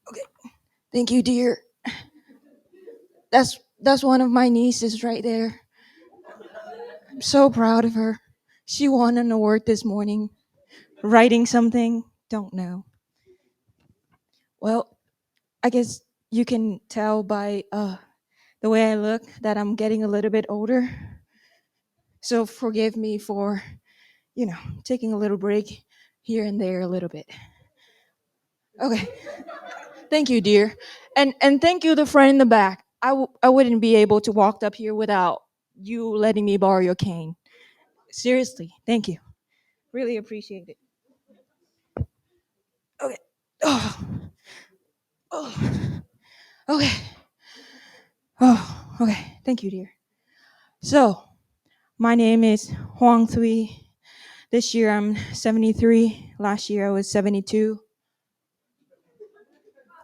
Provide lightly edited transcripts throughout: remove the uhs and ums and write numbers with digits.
Okay. Thank you, dear. That's one of my nieces right there. I'm so proud of her. She won an award this morning. Writing something? Don't know. Well, I guess you can tell by the way I look that I'm getting a little bit older. So forgive me for, taking a little break here and there a little bit. Okay. Thank you, dear. And thank you the friend in the back. I wouldn't be able to walk up here without you letting me borrow your cane. Seriously. Thank you. Really appreciate it. Okay. Oh, oh. Okay. Oh, okay. Thank you, dear. So, my name is Huang Thui. This year I'm 73. Last year I was 72.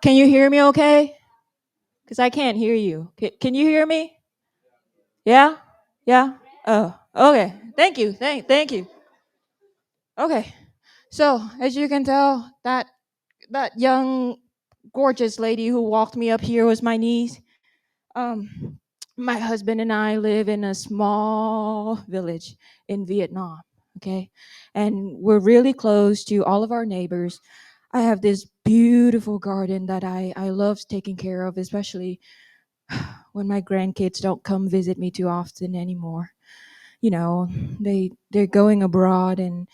Can you hear me okay? Because I can't hear you. Can you hear me? Yeah? Yeah? Oh, okay. Thank you. Thank you. Okay. So, as you can tell, that young gorgeous lady who walked me up here was my niece. Um, my husband and I live in a small village in Vietnam, okay? And we're really close to all of our neighbors. I have this beautiful garden that I love taking care of, especially when my grandkids don't come visit me too often anymore. You know, they're going abroad and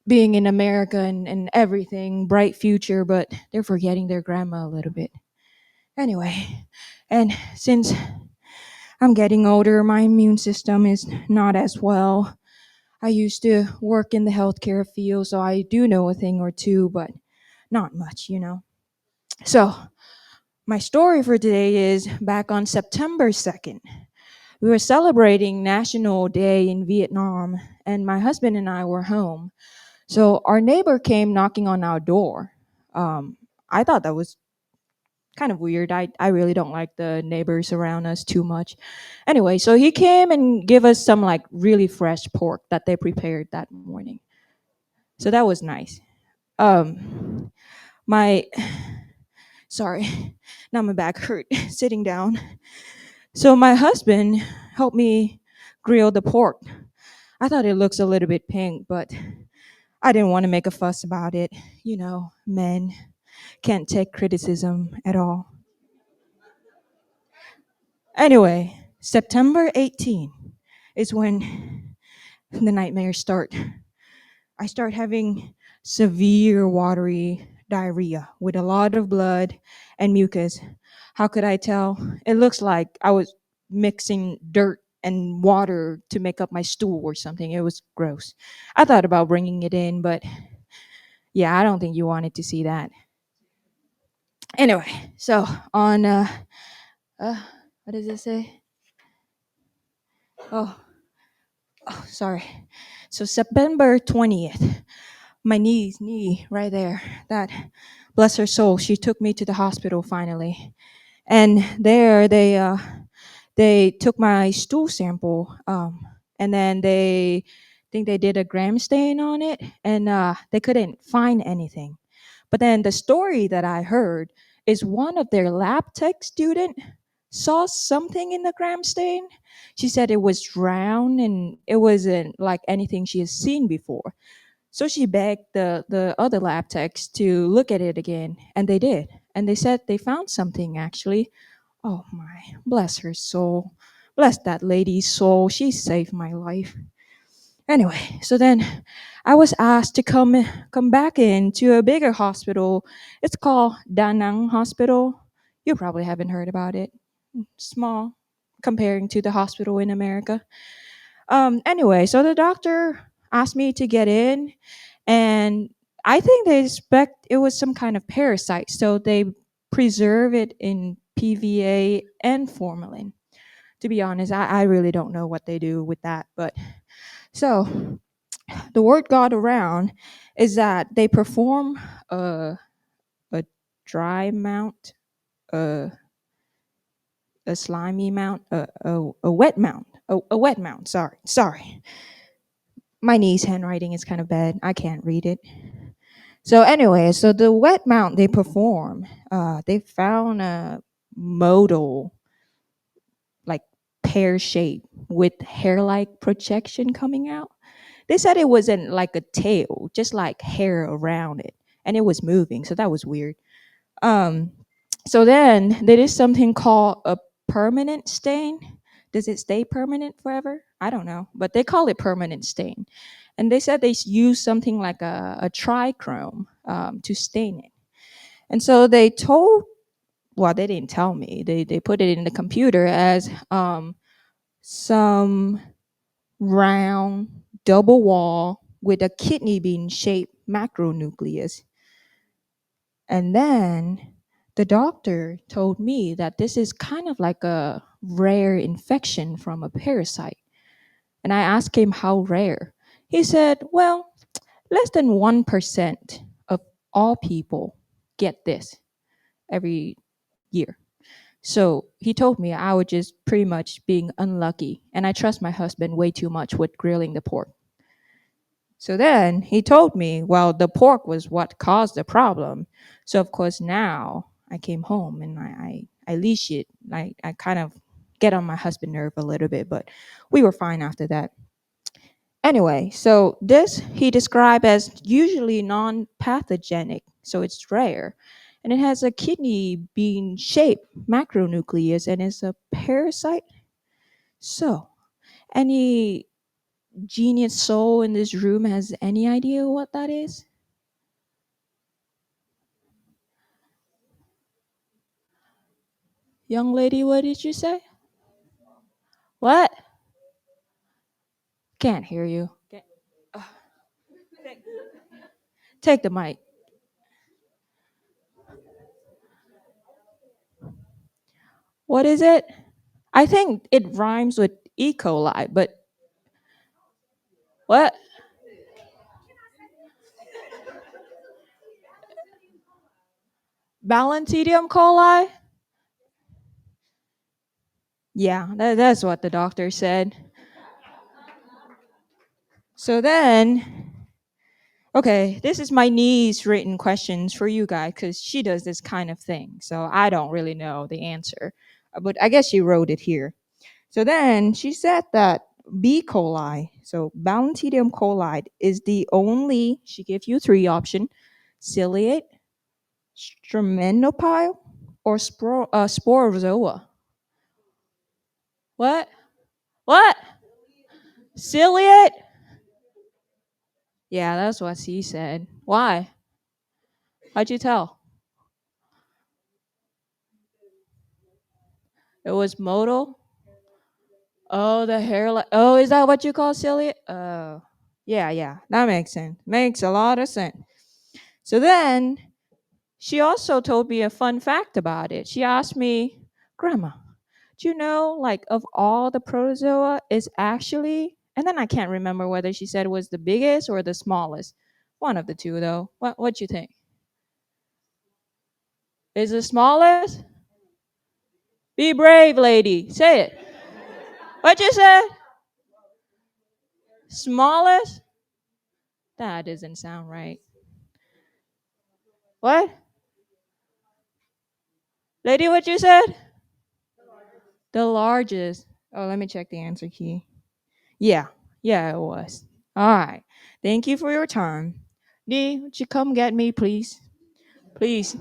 being in America and everything, bright future, but they're forgetting their grandma a little bit. Anyway, and since I'm getting older, my immune system is not as well. I used to work in the healthcare field, so I do know a thing or two, but not much. So, my story for today is back on September 2nd. We were celebrating National Day in Vietnam, and my husband and I were home. So, our neighbor came knocking on our door. Um, I thought that was kind of weird. I really don't like the neighbors around us too much. Anyway, so he came and gave us some like really fresh pork that they prepared that morning. So that was nice. My sorry, now my back hurt sitting down. So my husband helped me grill the pork. I thought it looks a little bit pink, but I didn't want to make a fuss about it. Men can't take criticism at all. Anyway, September 18 is when the nightmares start. I start having severe watery diarrhea with a lot of blood and mucus. How could I tell? It looks like I was mixing dirt and water to make up my stool or something. It was gross. I thought about bringing it in, but yeah, I don't think you wanted to see that. Anyway, so on uh what does it say? Oh, sorry. So September 20th, my knee right there. That bless her soul, she took me to the hospital finally. And there they took my stool sample and then they think they did a gram stain on it and they couldn't find anything. But then the story that I heard is one of their lab tech student saw something in the gram stain. She said it was round and it wasn't like anything she has seen before. So she begged the other lab techs to look at it again, and they did. And they said they found something actually. Oh my, bless her soul. Bless that lady's soul. She saved my life. Anyway, so then I was asked to come back into a bigger hospital. It's called Da Nang Hospital. You probably haven't heard about it. Small comparing to the hospital in America. Anyway, so the doctor asked me to get in, and I think they expect it was some kind of parasite, so they preserve it in PVA and formalin. To be honest, I really don't know what they do with that, but so the word got around is that they perform a dry mount, a, a slimy mount, a wet mount, a wet mount. Sorry. My niece handwriting is kind of bad. I can't read it. So anyway, so the wet mount they perform, they found a modal, like pear shape with hair-like projection coming out. They said it wasn't like a tail, just like hair around it, and it was moving. So that was weird. Um, so then there is something called a permanent stain. Does it stay permanent forever? I don't know, but they call it permanent stain. And they said they use something like a trichrome to stain it. And so they told, well, they didn't tell me. They put it in the computer as some round double wall with a kidney bean shaped macronucleus. And then the doctor told me that this is kind of like a rare infection from a parasite. And I asked him how rare. He said, well, less than 1% of all people get this every year. So he told me I was just pretty much being unlucky. And I trust my husband way too much with grilling the pork. So then he told me, well, the pork was what caused the problem. So of course now I came home and I leash it. I kind of get on my husband nerve a little bit, but we were fine after that. Anyway, so this he described as usually non-pathogenic, so it's rare. And it has a kidney bean shaped macronucleus and is a parasite. So, any genius soul in this room has any idea what that is? Young lady, what did you say? What? Can't hear you. Uh, Take the mic. What is it? I think it rhymes with E. coli, but what? Balantidium coli? Yeah, that's what the doctor said. So then, okay, this is my niece written questions for you guys because she does this kind of thing. So I don't really know the answer, but I guess she wrote it here. So then she said that B. coli, so Balantidium coli, is the only, she gave you three options: ciliate, stremenopile, or sporozoa. What? What? Ciliate? Yeah, that's what she said. Why? How'd you tell? It was modal? Oh, the hairline. Oh, is that what you call ciliate? Oh, yeah, yeah. That makes sense. Makes a lot of sense. So then she also told me a fun fact about it. She asked me, Grandma, do you know, like, of all the protozoa, is actually, and then I can't remember whether she said it was the biggest or the smallest. One of the two, though. What you think? Is the smallest? Be brave, lady. Say it. What you said? Smallest? That doesn't sound right. What? Lady, what you said? The largest. Oh, let me check the answer key. Yeah, yeah, it was. All right. Thank you for your time. Dee, would you come get me, please? Please.